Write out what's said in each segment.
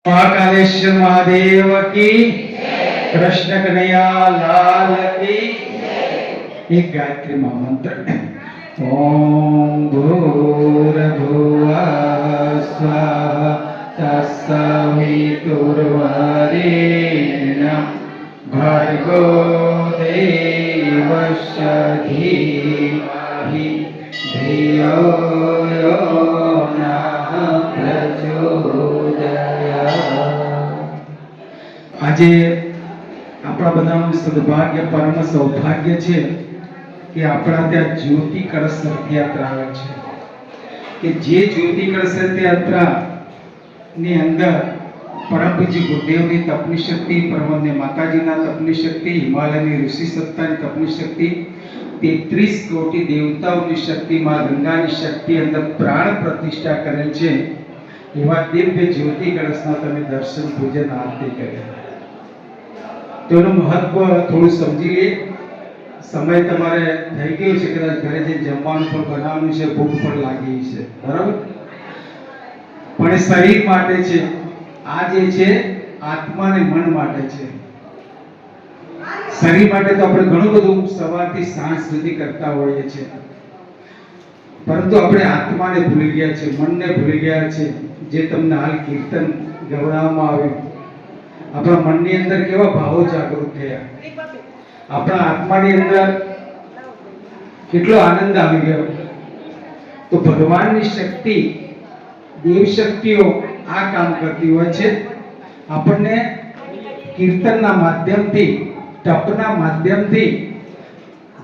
महाकालेश्वर महादेव की, कृष्ण कन्हैया लाल की। एक गायत्री महामंत्र। ओम भूर्भुवः स्वः तत्सवितुर्वरेण्यं भर्गो देवस्य धीमहि धियो यो नः प्रचोदयात्। આજે આપણા બધાનું સદભાગ્ય પરમ સૌભાગ્ય છે કે આપણા ત્યાં જ્યોતિ કળશ રથયાત્રા આવે છે કે જે જ્યોતિ કળશ રથયાત્રા ની અંદર પરમ પૂજ્ય ગુરુદેવની તપની શક્તિ, પરમવંદે માતાજીના તપની શક્તિ, હિમાલયની ઋષિ સત્તાની તપની શક્તિ, 33 કોટી દેવતાઓની શક્તિ, માં ગંગાની શક્તિ અંદર પ્રાણ પ્રતિષ્ઠા કરેલ છે। એવા દિવ્ય જ્યોતિ કળશના તમે દર્શન પૂજન આરતી કર્યા તો એનું મહત્વ થોડું સમજી લે। સમય તમારે થઈ ગયો છે, કદાચ ઘરે જઈને જમવાનું પણ બનાવવાનું છે, ભૂખ પણ લાગી છે, બરાબર? પણ એ શરીર માટે છે, આ જે છે આત્મા અને મન માટે છે। શરીર માટે તો આપણે ઘણું બધું સવારથી સાંજ સુધી કરતા હોઈએ છીએ, પરંતુ આપણે આત્માને ભૂલી ગયા છે, મનને ભૂલી ગયા છે। જે તમને હાલ કીર્તન ગવડાવવામાં આવ્યું, આપણા મનની અંદર કેવા ભાવો જાગૃત થયા, આપણા આત્માની અંદર કેટલો આનંદ આવી ગયો। તો ભગવાનની શક્તિ, દેવ શક્તિઓ આ કામ કરતી હોય છે। આપણને કીર્તનના માધ્યમથી, તપના માધ્યમથી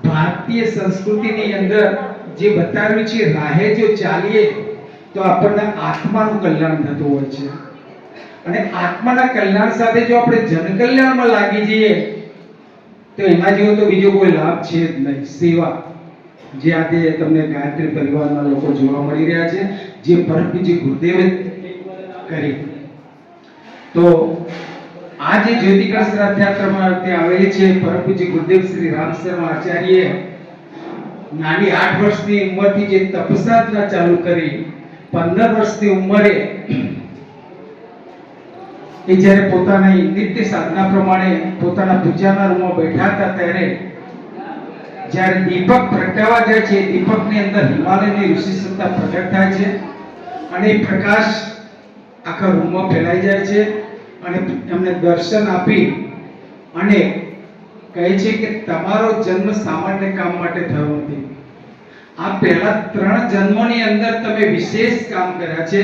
ભારતીય સંસ્કૃતિની અંદર જે બતાવ્યું છે રાહે જો ચાલીએ તો આપણને આત્માનું કલ્યાણ થતું હોય છે, અને આત્માના કલ્યાણ સાથે જો આપણે જનકલ્યાણમાં લાગી જઈએ તો એના જેવો તો બીજો કોઈ લાભ છે જ નહીં। સેવા જે આજે તમને ગાયત્રી પરિવારના લોકો જોવા મળી રહ્યા છે, જે પરમ પૂજ્ય ગુરુદેવે કરી, તો આ જે જ્યોતિ કળશ રથયાત્રામાં ત્યાં આવેલી છે, પરમ પૂજ્ય ગુરુદેવ શ્રી રામ શર્મા આચાર્યએ નાની 8 વર્ષની ઉંમરથી જે તપસાધના ચાલુ કરી, 15 વર્ષની ઉંમરે એ જ્યારે પોતાની નિત્ય સાધના પ્રમાણે પોતાના પૂજાના રૂમમાં બેઠા હતા, ત્યારે જ્યારે દીપક પ્રગટાવા જાય છે, દીપકની અંદર હિમાલયની ઋષિ સત્તા પ્રગટ થાય છે, અને એ પ્રકાશ આખા રૂમમાં ફેલાઈ જાય છે, અને એમને દર્શન આપી અને કહે છે કે તમારો જન્મ સામાન્ય કામ માટે થયો નથી, આ પહેલા 3 જન્મોની અંદર તમે વિશેષ કામ કર્યા છે।